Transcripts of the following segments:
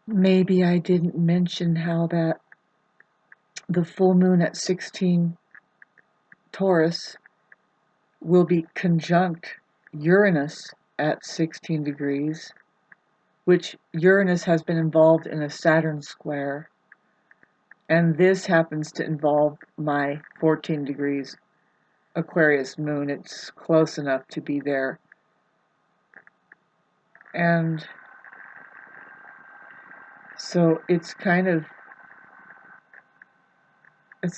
Maybe I didn't mention how that the full moon at 16 Taurus will be conjunct Uranus at 16 degrees, which Uranus has been involved in a Saturn square, and this happens to involve my 14 degrees Aquarius moon. It's close enough to be there. And so it's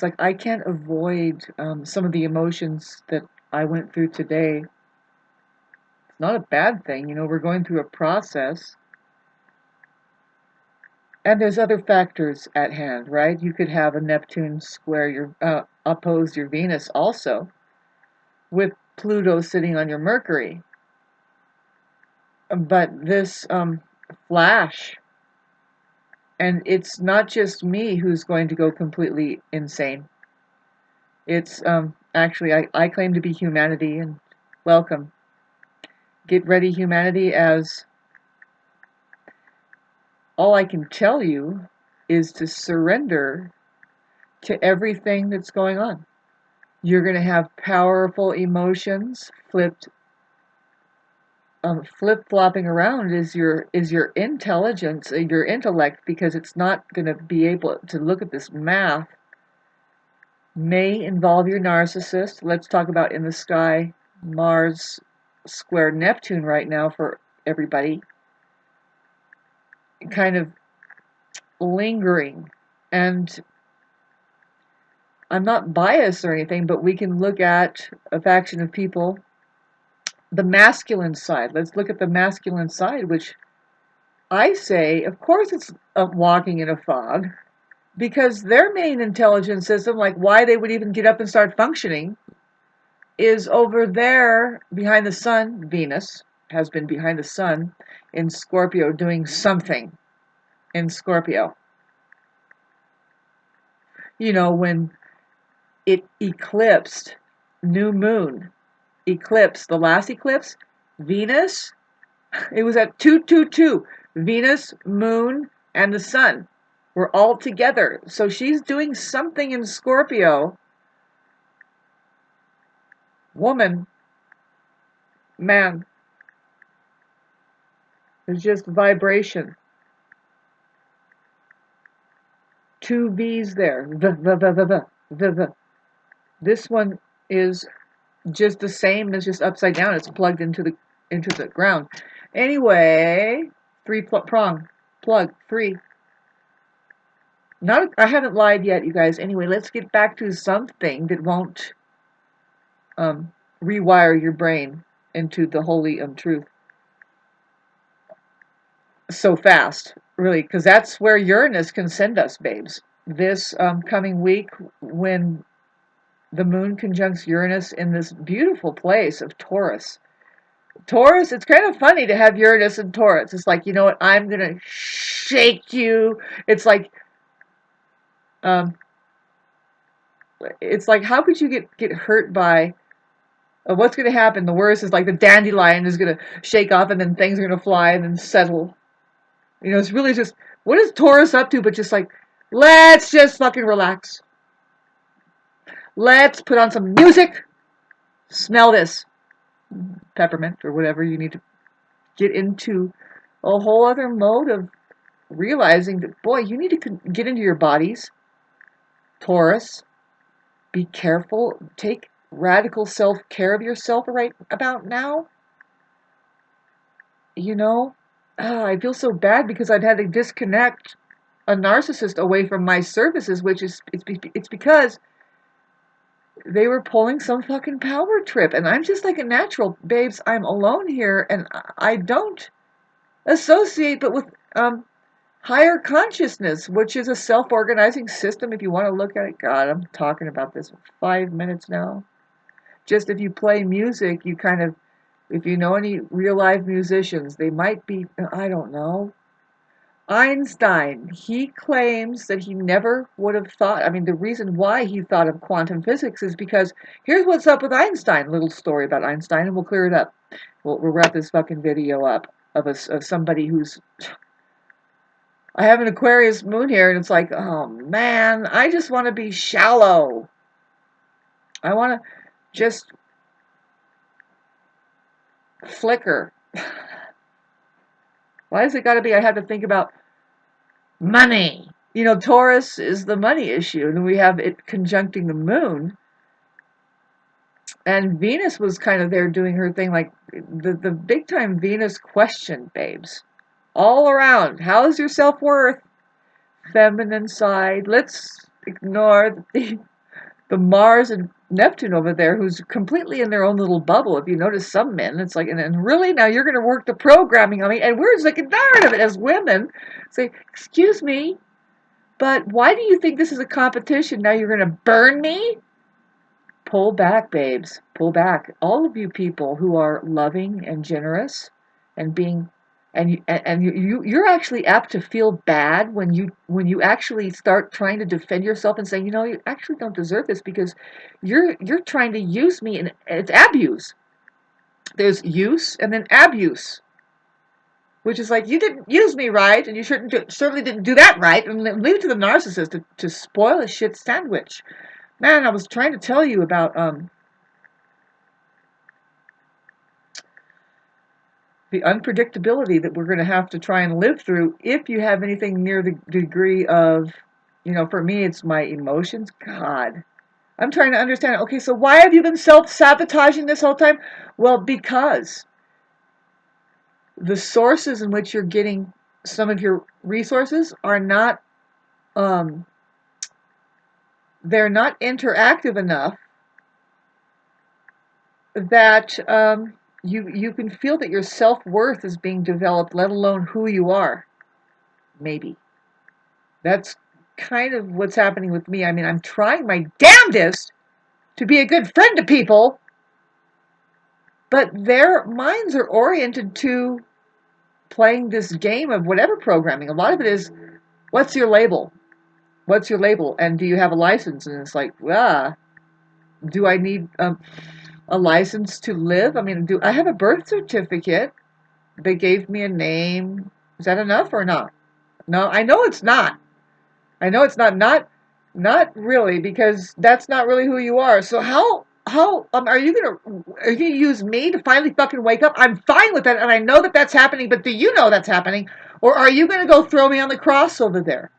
like I can't avoid some of the emotions that I went through today. It's not a bad thing, you know, we're going through a process. And there's other factors at hand, right? You could have a Neptune square your oppose your Venus also, with Pluto sitting on your Mercury. But this flash, and it's not just me who's going to go completely insane. It's actually, I claim to be humanity, and welcome. Get ready, humanity, as all I can tell you is to surrender to everything that's going on. You're going to have powerful emotions flip-flopping around is your intelligence, your intellect, because it's not going to be able to look at this math. May involve your narcissist. Let's talk about in the sky, Mars square Neptune right now for everybody. Kind of lingering. And I'm not biased or anything, but we can look at a faction of people. The masculine side. Let's look at the masculine side, which I say, of course, it's walking in a fog, because their main intelligence system, like why they would even get up and start functioning, is over there behind the sun. Venus has been behind the sun in Scorpio doing something in Scorpio. You know, when it eclipsed, new moon, eclipse, the last eclipse, Venus, it was at 222. Venus, moon, and the sun were all together. So she's doing something in Scorpio. Woman, man, there's just vibration. Two V's there. The. This one is just the same, it's just upside down. It's plugged into the ground. Anyway, prong plug 3. Not I haven't lied yet, you guys. Anyway, let's get back to something that won't rewire your brain into the holy truth so fast, really, because that's where Uranus can send us, babes. This coming week, when the moon conjuncts Uranus in this beautiful place of Taurus. Taurus, it's kind of funny to have Uranus and Taurus. It's like, you know what, I'm going to shake you. It's like, how could you get hurt by what's going to happen? The worst is like the dandelion is going to shake off and then things are going to fly and then settle. You know, it's really just, what is Taurus up to? But just like, let's just fucking relax. Let's put on some music. Smell this. Peppermint or whatever you need to get into a whole other mode of realizing that, boy, you need to get into your bodies. Taurus, be careful. Take radical self-care of yourself right about now. You know, I feel so bad because I've had to disconnect a narcissist away from my services, which is it's because they were pulling some fucking power trip, and I'm just like a natural, babes. I'm alone here, and I don't associate, but with higher consciousness, which is a self-organizing system. If you want to look at it, God, I'm talking about this for 5 minutes now. Just if you play music, you kind of, if you know any real life musicians, they might be, I don't know. Einstein, he claims that he never would have thought, I mean, the reason why he thought of quantum physics is because here's what's up with Einstein. Little story about Einstein, and we'll clear it up. We'll wrap this fucking video up of somebody who's I have an Aquarius moon here, and it's like, oh man, I just want to be shallow. I want to just flicker. Why has it got to be I have to think about money? You know, Taurus is the money issue, and we have it conjuncting the moon. And Venus was kind of there doing her thing, like the big time Venus question, babes. All around. How's your self worth? Feminine side. Let's ignore the Mars and Neptune over there, who's completely in their own little bubble. If you notice some men, it's like, and really now you're going to work the programming on me, and we're sick and tired of it as women. Say, excuse me, but why do you think this is a competition? Now you're going to burn me? Pull back, babes. Pull back. All of you people who are loving and generous and being you're actually apt to feel bad when you actually start trying to defend yourself and saying, you know, you actually don't deserve this because you're trying to use me, and it's abuse. There's use and then abuse, which is like, you didn't use me right, and you certainly didn't do that right, and leave it to the narcissist to spoil a shit sandwich. Man, I was trying to tell you about the unpredictability that we're going to have to try and live through if you have anything near the degree of, you know, for me, it's my emotions. God, I'm trying to understand. Okay, so why have you been self-sabotaging this whole time? Well, because the sources in which you're getting some of your resources are not, they're not interactive enough that you can feel that your self-worth is being developed, let alone who you are. Maybe. That's kind of what's happening with me. I mean, I'm trying my damnedest to be a good friend to people, but their minds are oriented to playing this game of whatever programming. A lot of it is, what's your label? What's your label? And do you have a license? And it's like, do I need a license to live? I mean, do I have a birth certificate? They gave me a name. Is that enough or not? No, I know it's not. I know it's not. Not really, because that's not really who you are. So how are you gonna use me to finally fucking wake up? I'm fine with that, and I know that that's happening. But do you know that's happening, or are you gonna go throw me on the cross over there?